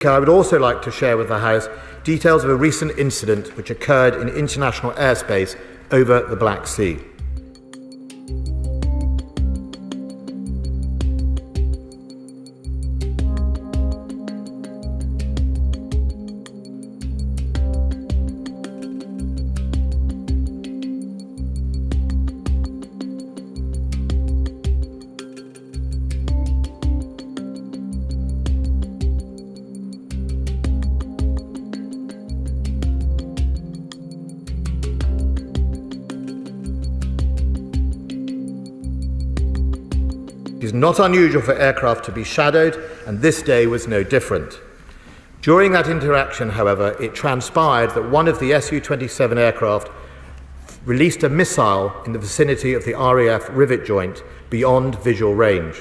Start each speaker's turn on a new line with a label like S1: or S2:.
S1: I would also like to share with the House details of a recent incident which occurred in international airspace over the Black Sea. It is not unusual for aircraft to be shadowed, and this day was no different. During that interaction, however, it transpired that one of the Su-27 aircraft released a missile in the vicinity of the RAF rivet joint beyond visual range.